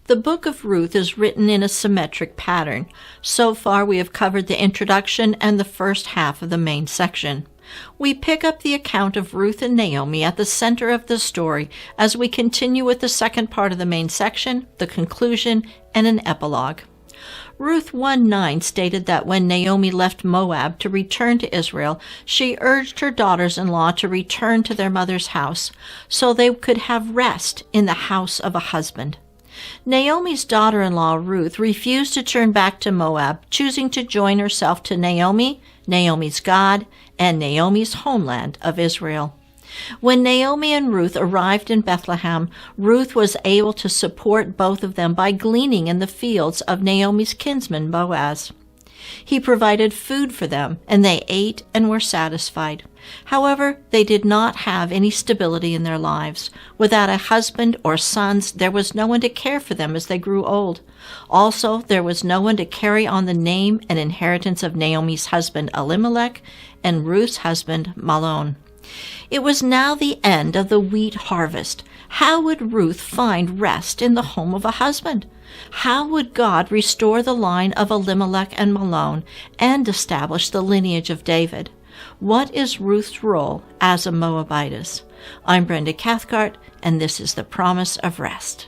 The book of Ruth is written in a symmetric pattern. So far we have covered the introduction and the first half of the main section. We pick up the account of Ruth and Naomi at the center of the story as we continue with the second part of the main section, the conclusion, and an epilogue. Ruth 1:9 stated that when Naomi left Moab to return to Israel, she urged her daughters-in-law to return to their mother's house so they could have rest in the house of a husband. Naomi's daughter-in-law Ruth refused to turn back to Moab, choosing to join herself to Naomi, Naomi's God, and Naomi's homeland of Israel. When Naomi and Ruth arrived in Bethlehem, Ruth was able to support both of them by gleaning in the fields of Naomi's kinsman Boaz. He provided food for them, and they ate and were satisfied. However, they did not have any stability in their lives. Without a husband or sons, there was no one to care for them as they grew old. Also, there was no one to carry on the name and inheritance of Naomi's husband Elimelech and Ruth's husband Mahlon. It was now the end of the wheat harvest. How would Ruth find rest in the home of a husband? How would God restore the line of Elimelech and Mahlon and establish the lineage of David? What is Ruth's role as a Moabitess? I'm Brenda Cathcart, and this is the Promise of Rest.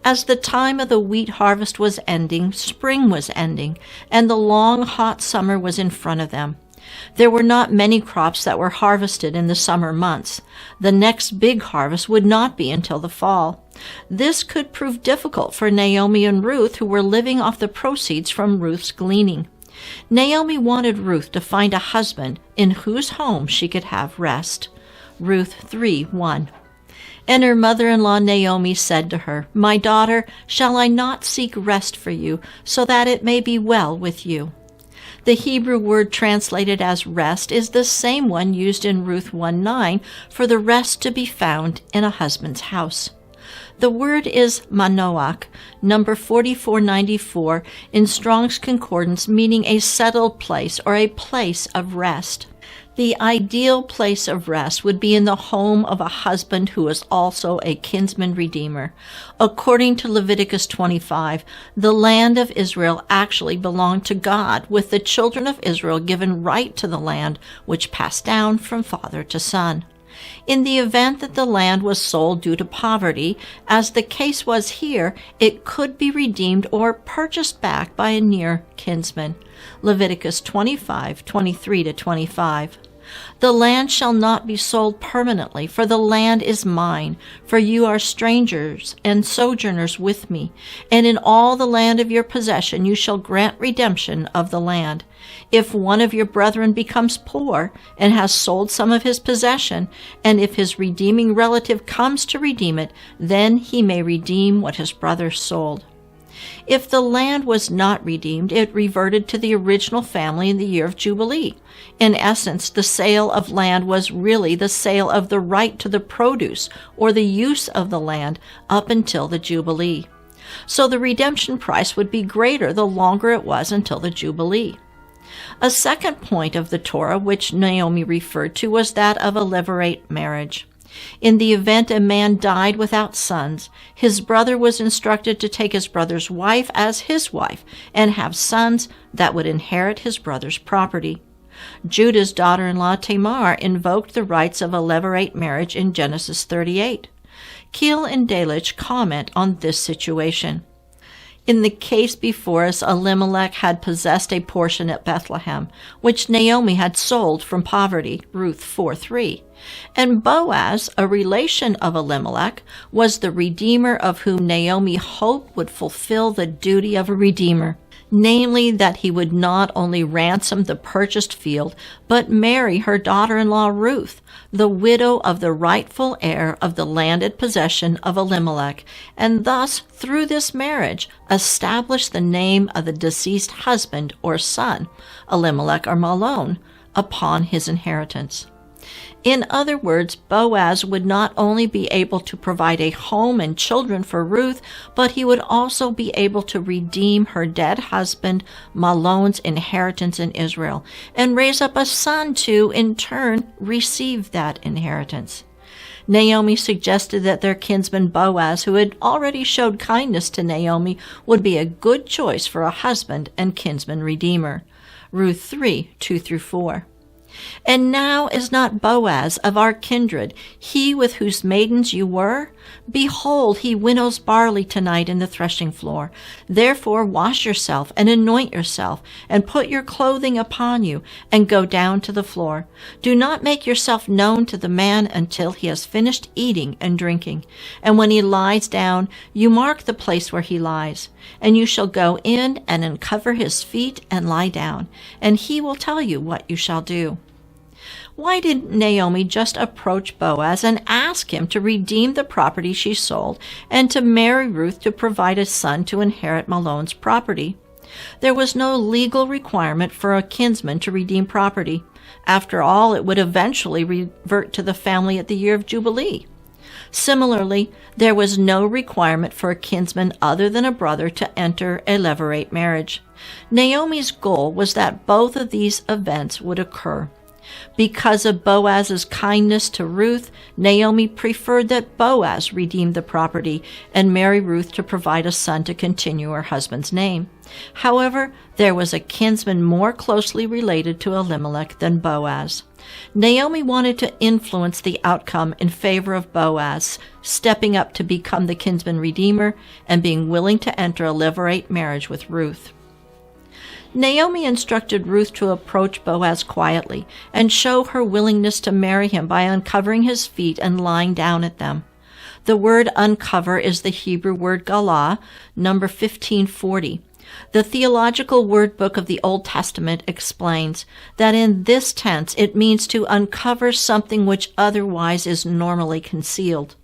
As the time of the wheat harvest was ending, spring was ending, and the long, hot summer was in front of them. There were not many crops that were harvested in the summer months. The next big harvest would not be until the fall. This could prove difficult for Naomi and Ruth, who were living off the proceeds from Ruth's gleaning. Naomi wanted Ruth to find a husband in whose home she could have rest. Ruth 3:1. And her mother-in-law Naomi said to her, "My daughter, shall I not seek rest for you, so that it may be well with you?" The Hebrew word translated as rest is the same one used in Ruth 1:9 for the rest to be found in a husband's house. The word is manoach, number 4494 in Strong's Concordance, meaning a settled place or a place of rest. The ideal place of rest would be in the home of a husband who is also a kinsman redeemer. According to Leviticus 25, the land of Israel actually belonged to God, with the children of Israel given right to the land, which passed down from father to son. In the event that the land was sold due to poverty, as the case was here, it could be redeemed or purchased back by a near kinsman. Leviticus 25:23-25. The land shall not be sold permanently, for the land is mine, for you are strangers and sojourners with me, and in all the land of your possession you shall grant redemption of the land. If one of your brethren becomes poor and has sold some of his possession, and if his redeeming relative comes to redeem it, then he may redeem what his brother sold. If the land was not redeemed, it reverted to the original family in the year of Jubilee. In essence, the sale of land was really the sale of the right to the produce or the use of the land up until the Jubilee. So the redemption price would be greater the longer it was until the Jubilee. A second point of the Torah which Naomi referred to was that of a levirate marriage. In the event a man died without sons, his brother was instructed to take his brother's wife as his wife and have sons that would inherit his brother's property. Judah's daughter-in-law Tamar invoked the rights of a levirate marriage in Genesis 38. Keel and Delitzsch comment on this situation. In the case before us, Elimelech had possessed a portion at Bethlehem, which Naomi had sold from poverty, Ruth 4:3. And Boaz, a relation of Elimelech, was the redeemer of whom Naomi hoped would fulfill the duty of a redeemer, namely that he would not only ransom the purchased field, but marry her daughter-in-law Ruth, the widow of the rightful heir of the landed possession of Elimelech, and thus, through this marriage, establish the name of the deceased husband or son, Elimelech or Mahlon, upon his inheritance. In other words, Boaz would not only be able to provide a home and children for Ruth, but he would also be able to redeem her dead husband Mahlon's inheritance in Israel and raise up a son to, in turn, receive that inheritance. Naomi suggested that their kinsman Boaz, who had already showed kindness to Naomi, would be a good choice for a husband and kinsman redeemer. Ruth 3, 2-4. And now is not Boaz of our kindred, he with whose maidens you were? Behold, he winnows barley tonight in the threshing floor. Therefore wash yourself and anoint yourself, and put your clothing upon you, and go down to the floor. Do not make yourself known to the man until he has finished eating and drinking. And when he lies down, you mark the place where he lies. And you shall go in and uncover his feet and lie down, and he will tell you what you shall do. Why didn't Naomi just approach Boaz and ask him to redeem the property she sold and to marry Ruth to provide a son to inherit Mahlon's property? There was no legal requirement for a kinsman to redeem property. After all, it would eventually revert to the family at the year of Jubilee. Similarly, there was no requirement for a kinsman other than a brother to enter a levirate marriage. Naomi's goal was that both of these events would occur. Because of Boaz's kindness to Ruth, Naomi preferred that Boaz redeem the property and marry Ruth to provide a son to continue her husband's name. However, there was a kinsman more closely related to Elimelech than Boaz. Naomi wanted to influence the outcome in favor of Boaz, stepping up to become the kinsman redeemer and being willing to enter a levirate marriage with Ruth. Naomi instructed Ruth to approach Boaz quietly and show her willingness to marry him by uncovering his feet and lying down at them. The word uncover is the Hebrew word galah, number 1540. The Theological Word Book of the Old Testament explains that in this tense it means to uncover something which otherwise is normally concealed.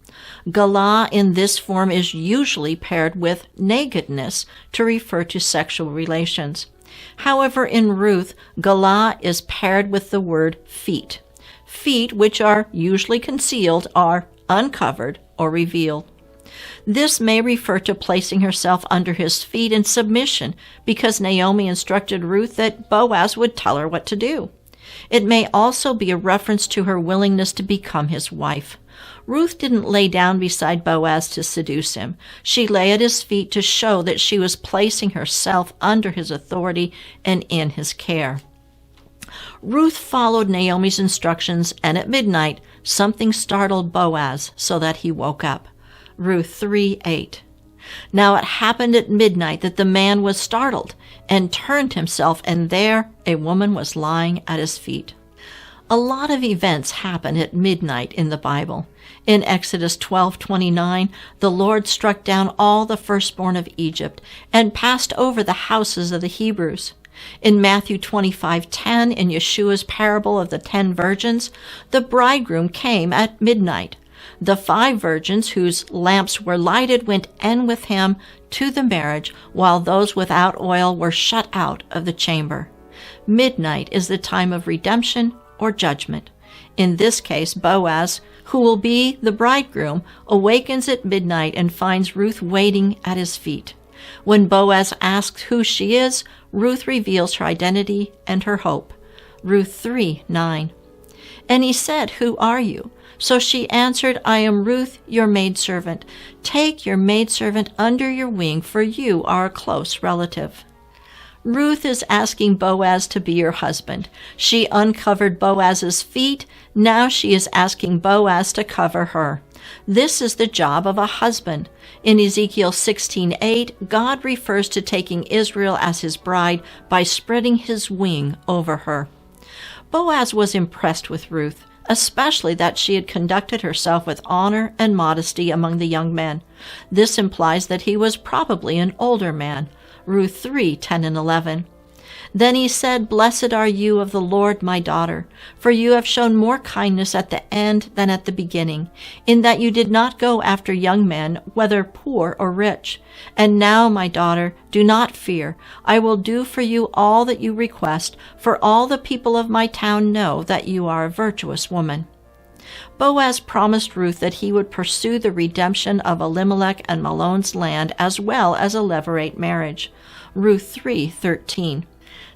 Galah in this form is usually paired with nakedness to refer to sexual relations. However, in Ruth, galah is paired with the word feet. Feet, which are usually concealed, are uncovered or revealed. This may refer to placing herself under his feet in submission, because Naomi instructed Ruth that Boaz would tell her what to do. It may also be a reference to her willingness to become his wife. Ruth didn't lay down beside Boaz to seduce him. She lay at his feet to show that she was placing herself under his authority and in his care. Ruth followed Naomi's instructions, and at midnight something startled Boaz so that he woke up. Ruth 3:8. Now it happened at midnight that the man was startled and turned himself, and there a woman was lying at his feet. A lot of events happen at midnight in the Bible. In Exodus 12:29, the Lord struck down all the firstborn of Egypt and passed over the houses of the Hebrews. In Matthew 25:10, in Yeshua's parable of the 10 virgins, the bridegroom came at midnight. The 5 virgins whose lamps were lighted went in with him to the marriage, while those without oil were shut out of the chamber. Midnight is the time of redemption or judgment. In this case, Boaz, who will be the bridegroom, awakens at midnight and finds Ruth waiting at his feet. When Boaz asks who she is, Ruth reveals her identity and her hope. Ruth 3:9. And he said, "Who are you?" So she answered, "I am Ruth, your maidservant. Take your maidservant under your wing, for you are a close relative." Ruth is asking Boaz to be her husband. She uncovered Boaz's feet. Now she is asking Boaz to cover her. This is the job of a husband. In Ezekiel 16:8, God refers to taking Israel as his bride by spreading his wing over her. Boaz was impressed with Ruth, especially that she had conducted herself with honor and modesty among the young men. This implies that he was probably an older man. Ruth 3:10 and 11. Then he said, Blessed are you of the Lord, my daughter, for you have shown more kindness at the end than at the beginning, in that you did not go after young men, whether poor or rich. And now, my daughter, do not fear. I will do for you all that you request, for all the people of my town know that you are a virtuous woman. Boaz promised Ruth that he would pursue the redemption of Elimelech and Mahlon's land as well as a levirate marriage. Ruth 3:13.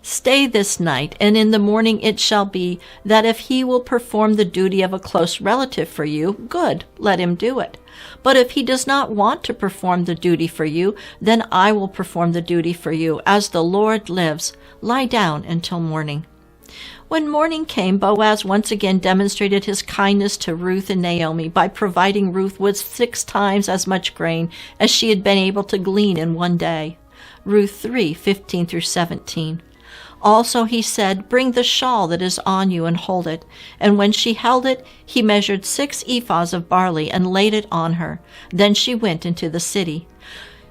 Stay this night, and in the morning it shall be that if he will perform the duty of a close relative for you, good, let him do it. But if he does not want to perform the duty for you, then I will perform the duty for you, as the Lord lives. Lie down until morning. When morning came, Boaz once again demonstrated his kindness to Ruth and Naomi by providing Ruth with 6 times as much grain as she had been able to glean in one day. Ruth 3:15-17. Also he said, Bring the shawl that is on you and hold it. And when she held it, he measured 6 ephahs of barley and laid it on her. Then she went into the city.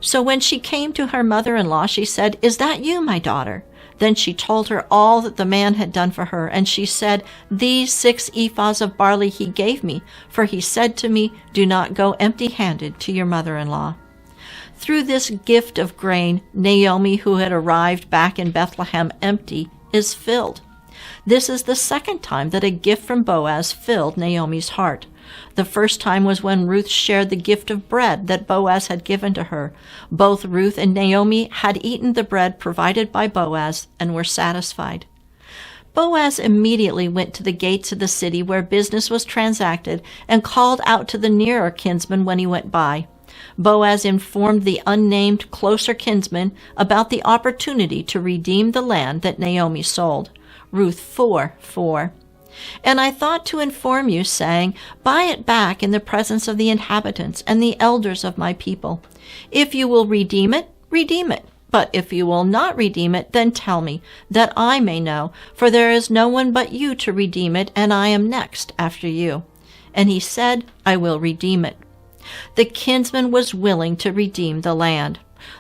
So when she came to her mother-in-law, she said, Is that you, my daughter? Then she told her all that the man had done for her, and she said, These 6 ephahs of barley he gave me, for he said to me, Do not go empty-handed to your mother-in-law. Through this gift of grain, Naomi, who had arrived back in Bethlehem empty, is filled. This is the second time that a gift from Boaz filled Naomi's heart. The first time was when Ruth shared the gift of bread that Boaz had given to her. Both Ruth and Naomi had eaten the bread provided by Boaz and were satisfied. Boaz immediately went to the gates of the city where business was transacted and called out to the nearer kinsman when he went by. Boaz informed the unnamed closer kinsman about the opportunity to redeem the land that Naomi sold. Ruth 4:4. And I thought to inform you, saying, Buy it back in the presence of the inhabitants and the elders of my people. If you will redeem it, redeem it. But if you will not redeem it, then tell me, that I may know, for there is no one but you to redeem it, and I am next after you. And he said, I will redeem it. The kinsman was willing to redeem the land.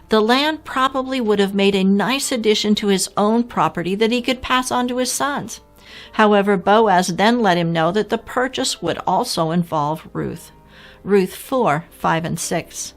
The land probably would have made a nice addition to his own property that he could pass on to his sons. However, Boaz then let him know that the purchase would also involve Ruth. Ruth 4:5-6.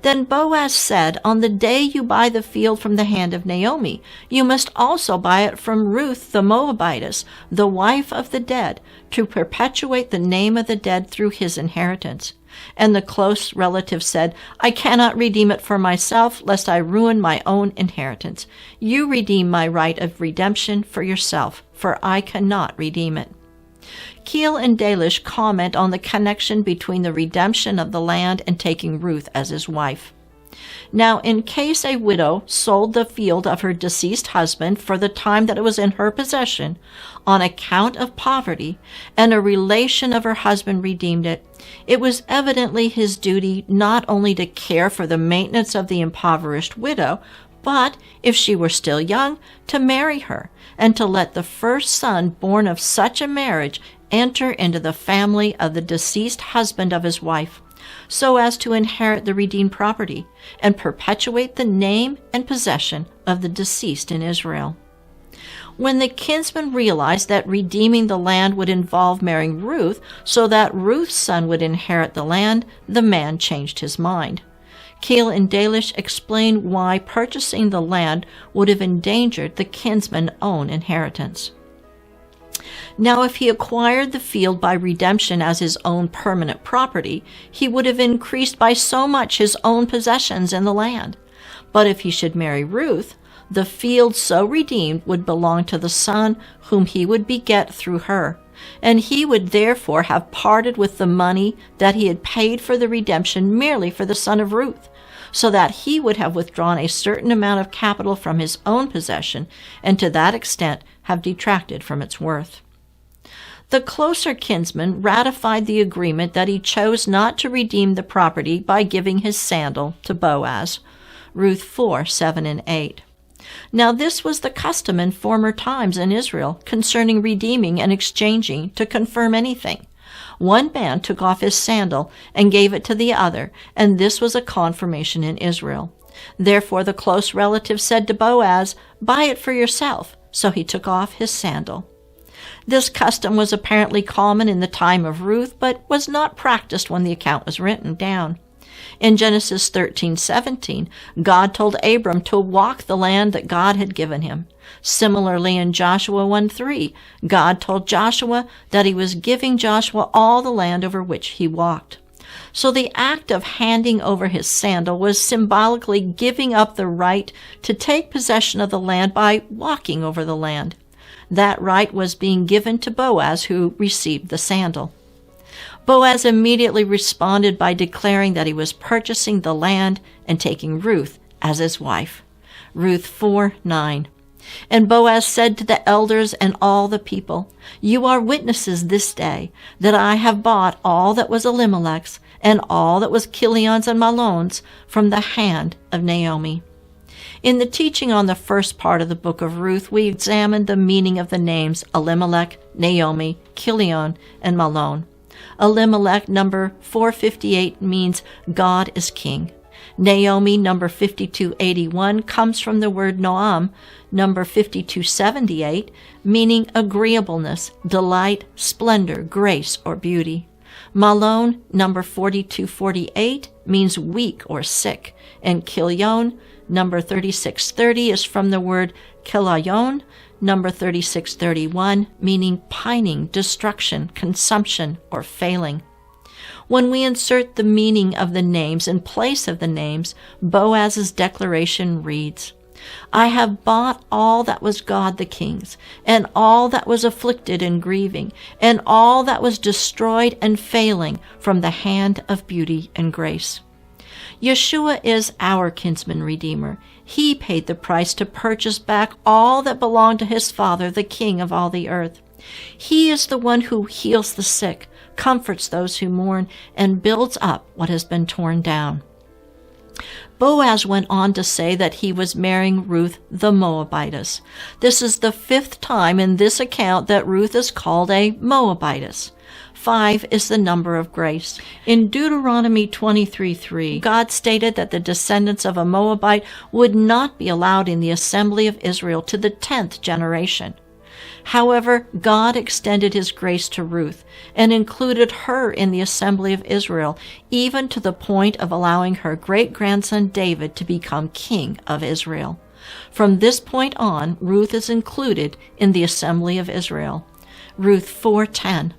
Then Boaz said, On the day you buy the field from the hand of Naomi, you must also buy it from Ruth the Moabitess, the wife of the dead, to perpetuate the name of the dead through his inheritance. And the close relative said, I cannot redeem it for myself, lest I ruin my own inheritance. You redeem my right of redemption for yourself, for I cannot redeem it. Keel and Delish comment on the connection between the redemption of the land and taking Ruth as his wife. Now, in case a widow sold the field of her deceased husband for the time that it was in her possession, on account of poverty, and a relation of her husband redeemed it, it was evidently his duty not only to care for the maintenance of the impoverished widow, but, if she were still young, to marry her, and to let the first son born of such a marriage enter into the family of the deceased husband of his wife, so as to inherit the redeemed property, and perpetuate the name and possession of the deceased in Israel. When the kinsman realized that redeeming the land would involve marrying Ruth, so that Ruth's son would inherit the land, the man changed his mind. Keel and Delish explain why purchasing the land would have endangered the kinsman's own inheritance. Now, if he acquired the field by redemption as his own permanent property, he would have increased by so much his own possessions in the land. But if he should marry Ruth, the field so redeemed would belong to the son whom he would beget through her, and he would therefore have parted with the money that he had paid for the redemption merely for the son of Ruth, so that he would have withdrawn a certain amount of capital from his own possession, and to that extent have detracted from its worth. The closer kinsman ratified the agreement that he chose not to redeem the property by giving his sandal to Boaz. Ruth 4:7-8. Now this was the custom in former times in Israel concerning redeeming and exchanging to confirm anything. One man took off his sandal and gave it to the other, and this was a confirmation in Israel. Therefore the close relative said to Boaz, "Buy it for yourself." So he took off his sandal. This custom was apparently common in the time of Ruth, but was not practiced when the account was written down. In Genesis 13:17, God told Abram to walk the land that God had given him. Similarly, in Joshua 1:3, God told Joshua that he was giving Joshua all the land over which he walked. So the act of handing over his sandal was symbolically giving up the right to take possession of the land by walking over the land. That right was being given to Boaz, who received the sandal. Boaz immediately responded by declaring that he was purchasing the land and taking Ruth as his wife. Ruth 4:9. And Boaz said to the elders and all the people, "You are witnesses this day that I have bought all that was Elimelech's and all that was Kilion's and Mahlon's from the hand of Naomi." In the teaching on the first part of the book of Ruth, we examined the meaning of the names Elimelech, Naomi, Kilion, and Mahlon. Elimelech, number 458, means God is king. Naomi, number 5281, comes from the word Noam, number 5278, meaning agreeableness, delight, splendor, grace, or beauty. Mahlon, number 4248, means weak or sick, and Kilion, number 3630, is from the word kilayon, number 3631, meaning pining, destruction, consumption, or failing. When we insert the meaning of the names in place of the names, Boaz's declaration reads, "I have bought all that was God the king's, and all that was afflicted and grieving, and all that was destroyed and failing from the hand of beauty and grace." Yeshua is our kinsman redeemer. He paid the price to purchase back all that belonged to his Father, the King of all the earth. He is the one who heals the sick, comforts those who mourn, and builds up what has been torn down. Boaz went on to say that he was marrying Ruth the Moabitess. This is the 5th time in this account that Ruth is called a Moabitess. 5 is the number of grace. In Deuteronomy 23:3, God stated that the descendants of a Moabite would not be allowed in the assembly of Israel to the 10th generation. However, God extended his grace to Ruth and included her in the assembly of Israel, even to the point of allowing her great-grandson David to become king of Israel. From this point on, Ruth is included in the assembly of Israel. Ruth 4:10.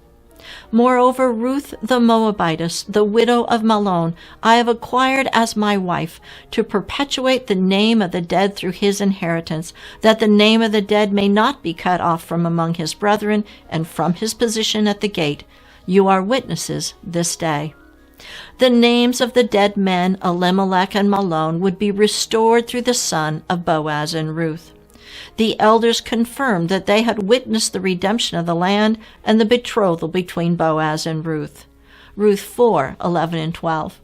Moreover, Ruth the Moabitess, the widow of Mahlon, I have acquired as my wife, to perpetuate the name of the dead through his inheritance, that the name of the dead may not be cut off from among his brethren and from his position at the gate. You are witnesses this day. The names of the dead men, Elimelech and Mahlon, would be restored through the son of Boaz and Ruth. The elders confirmed that they had witnessed the redemption of the land and the betrothal between Boaz and Ruth. Ruth 4:11 and 12.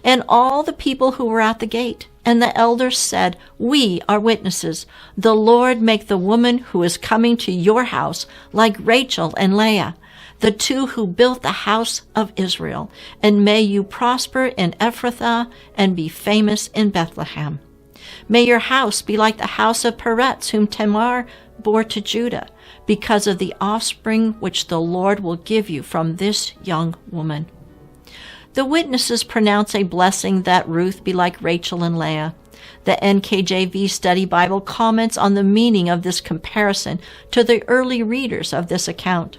And all the people who were at the gate, and the elders said, "We are witnesses. The Lord make the woman who is coming to your house like Rachel and Leah, the two who built the house of Israel, and may you prosper in Ephrathah and be famous in Bethlehem. May your house be like the house of Peretz, whom Tamar bore to Judah, because of the offspring which the Lord will give you from this young woman." The witnesses pronounce a blessing that Ruth be like Rachel and Leah. The NKJV Study Bible comments on the meaning of this comparison to the early readers of this account.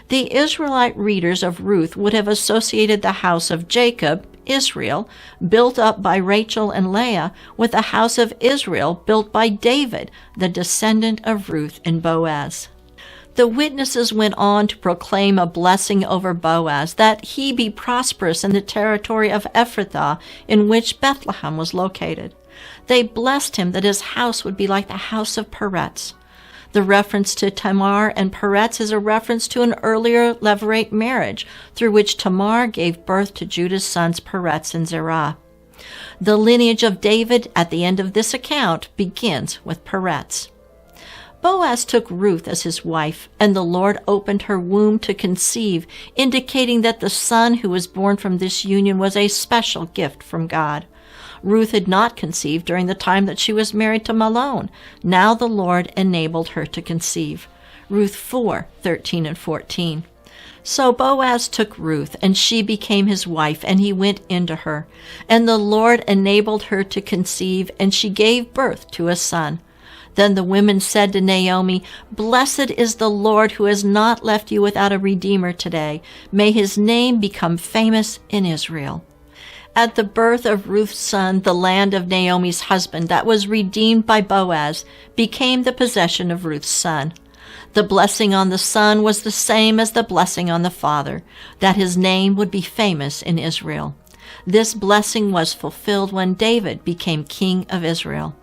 The Israelite readers of Ruth would have associated the house of Jacob, Israel, built up by Rachel and Leah, with the house of Israel built by David, the descendant of Ruth and Boaz. The witnesses went on to proclaim a blessing over Boaz, that he be prosperous in the territory of Ephrathah, in which Bethlehem was located. They blessed him that his house would be like the house of Peretz. The reference to Tamar and Peretz is a reference to an earlier Levirate marriage, through which Tamar gave birth to Judah's sons Peretz and Zerah. The lineage of David at the end of this account begins with Peretz. Boaz took Ruth as his wife, and the Lord opened her womb to conceive, indicating that the son who was born from this union was a special gift from God. Ruth had not conceived during the time that she was married to Mahlon. Now the Lord enabled her to conceive. Ruth 4:13 and 14. So Boaz took Ruth, and she became his wife, and he went into her. And the Lord enabled her to conceive, and she gave birth to a son. Then the women said to Naomi, "Blessed is the Lord who has not left you without a redeemer today. May his name become famous in Israel." At the birth of Ruth's son, the land of Naomi's husband that was redeemed by Boaz became the possession of Ruth's son. The blessing on the son was the same as the blessing on the father, that his name would be famous in Israel. This blessing was fulfilled when David became king of Israel.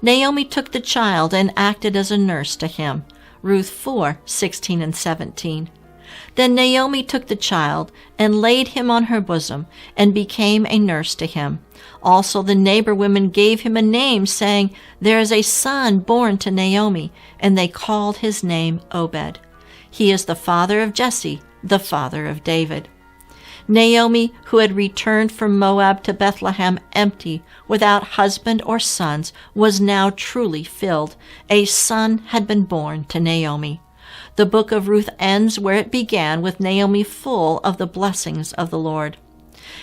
Naomi took the child and acted as a nurse to him. Ruth 4:16 and 17. Then Naomi took the child and laid him on her bosom and became a nurse to him. Also the neighbor women gave him a name, saying, "There is a son born to Naomi," and they called his name Obed. He is the father of Jesse, the father of David. Naomi, who had returned from Moab to Bethlehem empty, without husband or sons, was now truly filled. A son had been born to Naomi. The book of Ruth ends where it began, with Naomi full of the blessings of the Lord.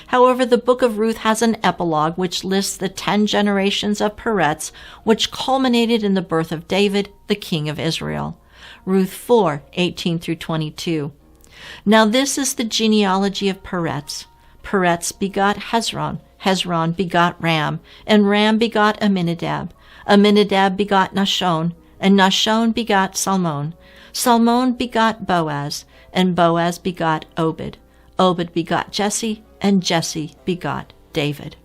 However, the book of Ruth has an epilogue which lists the 10 generations of Peretz, which culminated in the birth of David, the king of Israel. Ruth 4:18 through 22. Now this is the genealogy of Peretz. Peretz begot Hezron, Hezron begot Ram, and Ram begot Amminadab. Amminadab begot Nahshon, and Nahshon begot Salmon. Salmon begot Boaz, and Boaz begot Obed. Obed begot Jesse, and Jesse begot David.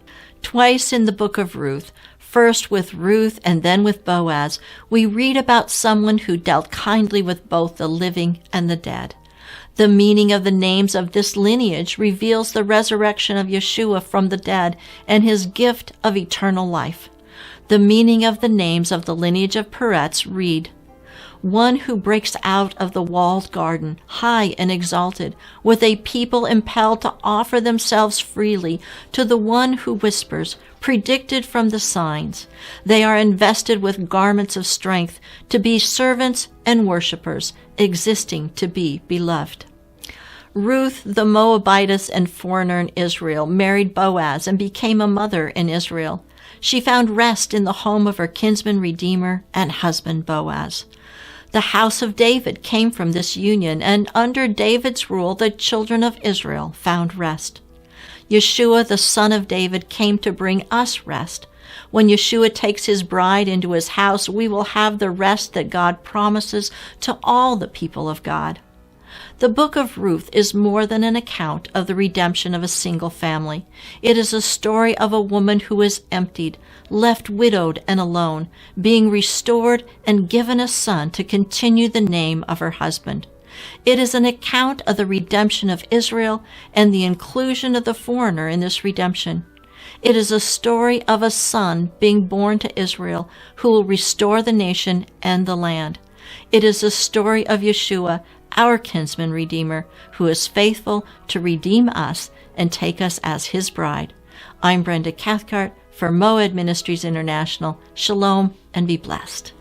Twice in the book of Ruth, first with Ruth and then with Boaz, we read about someone who dealt kindly with both the living and the dead. The meaning of the names of this lineage reveals the resurrection of Yeshua from the dead and his gift of eternal life. The meaning of the names of the lineage of Peretz read, "One who breaks out of the walled garden, high and exalted, with a people impelled to offer themselves freely to the one who whispers, predicted from the signs. They are invested with garments of strength to be servants and worshippers, existing to be beloved." Ruth, the Moabitess and foreigner in Israel, married Boaz and became a mother in Israel. She found rest in the home of her kinsman redeemer and husband Boaz. The house of David came from this union, and under David's rule, the children of Israel found rest. Yeshua, the son of David, came to bring us rest. When Yeshua takes his bride into his house, we will have the rest that God promises to all the people of God. The book of Ruth is more than an account of the redemption of a single family. It is a story of a woman who is emptied, left widowed and alone, being restored and given a son to continue the name of her husband. It is an account of the redemption of Israel and the inclusion of the foreigner in this redemption. It is a story of a son being born to Israel who will restore the nation and the land. It is a story of Yeshua, our kinsman redeemer, who is faithful to redeem us and take us as his bride. I'm Brenda Cathcart for Moed Ministries International. Shalom and be blessed.